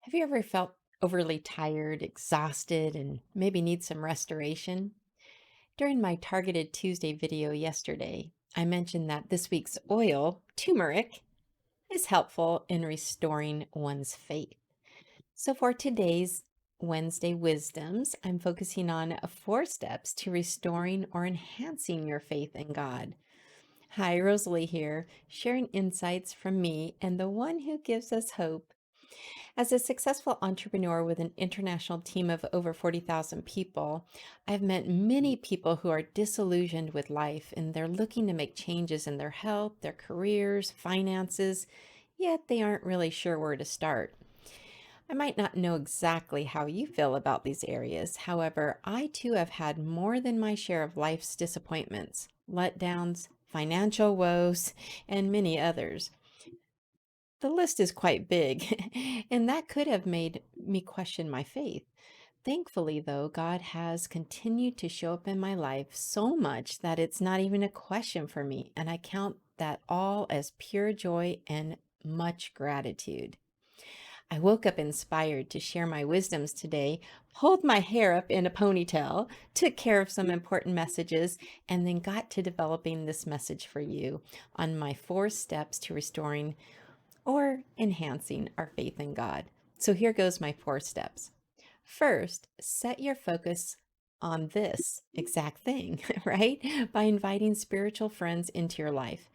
Have you ever felt overly tired, exhausted, and maybe need some restoration? During my Targeted Tuesday video yesterday, I mentioned that this week's oil, turmeric, is helpful in restoring one's faith. So for today's Wednesday Wisdoms, I'm focusing on 4 steps to restoring or enhancing your faith in God. Hi, Rosalie here, sharing insights from me and the one who gives us hope. As a successful entrepreneur with an international team of over 40,000 people, I've met many people who are disillusioned with life and they're looking to make changes in their health, their careers, finances, yet they aren't really sure where to start. I might not know exactly how you feel about these areas. However, I too have had more than my share of life's disappointments, letdowns, financial woes, and many others. The list is quite big, and that could have made me question my faith. Thankfully, though, God has continued to show up in my life so much that it's not even a question for me, and I count that all as pure joy and much gratitude. I woke up inspired to share my wisdoms today, pulled my hair up in a ponytail, took care of some important messages, and then got to developing this message for you on my 4 steps to restoring or enhancing our faith in God. So here goes my 4 steps. First, set your focus on this exact thing, right? By inviting spiritual friends into your life.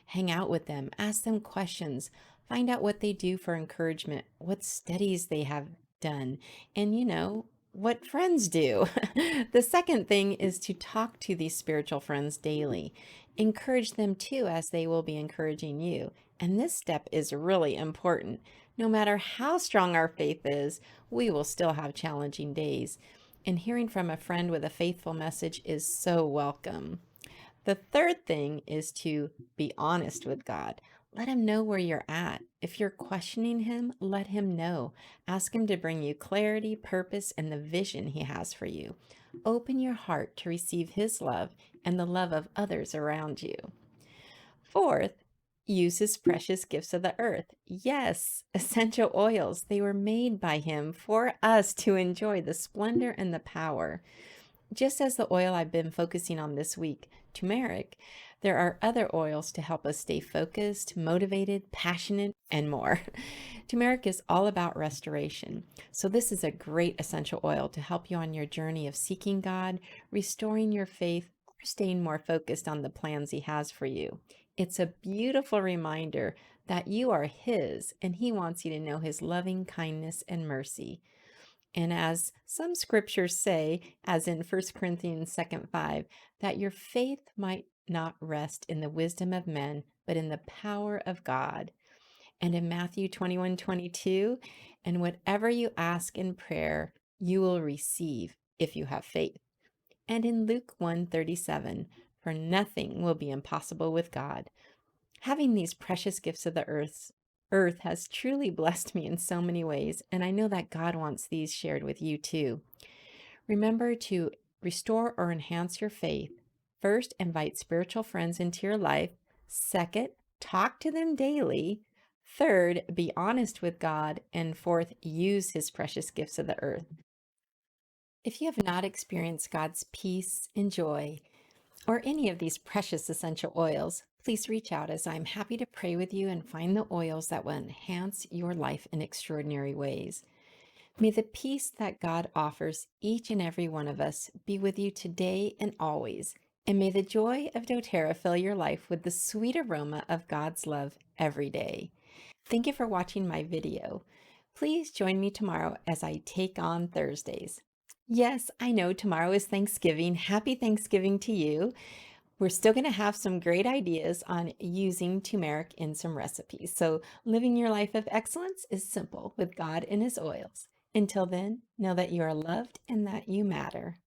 Hang out with them, ask them questions, find out what they do for encouragement, what studies they have done, and what friends do. The second thing is to talk to these spiritual friends daily. Encourage them too, as they will be encouraging you. And this step is really important. No matter how strong our faith is, we will still have challenging days. And hearing from a friend with a faithful message is so welcome. The third thing is to be honest with God. Let him know where you're at. If you're questioning him, let him know. Ask him to bring you clarity, purpose, and the vision he has for you. Open your heart to receive his love and the love of others around you. Fourth, use his precious gifts of the earth. Yes, essential oils. They were made by him for us to enjoy the splendor and the power. Just as the oil I've been focusing on this week, turmeric, there are other oils to help us stay focused, motivated, passionate, and more. Turmeric is all about restoration. So this is a great essential oil to help you on your journey of seeking God, restoring your faith, or staying more focused on the plans he has for you. It's a beautiful reminder that you are his and he wants you to know his loving kindness and mercy. And as some scriptures say, as in 1 Corinthians 2:5, that your faith might not rest in the wisdom of men, but in the power of God. And in Matthew 21:22, and whatever you ask in prayer, you will receive if you have faith. And in Luke 1:37, for nothing will be impossible with God. Having these precious gifts of the earth has truly blessed me in so many ways, and I know that God wants these shared with you too. Remember to restore or enhance your faith. First, invite spiritual friends into your life. Second, talk to them daily. Third, be honest with God. And fourth, use his precious gifts of the earth. If you have not experienced God's peace and joy, or any of these precious essential oils, please reach out, as I'm happy to pray with you and find the oils that will enhance your life in extraordinary ways. May the peace that God offers each and every one of us be with you today and always. And may the joy of doTERRA fill your life with the sweet aroma of God's love every day. Thank you for watching my video. Please join me tomorrow as I take on Thursdays. Yes, I know tomorrow is Thanksgiving. Happy Thanksgiving to you. We're still going to have some great ideas on using turmeric in some recipes. So living your life of excellence is simple with God and his oils. Until then, know that you are loved and that you matter.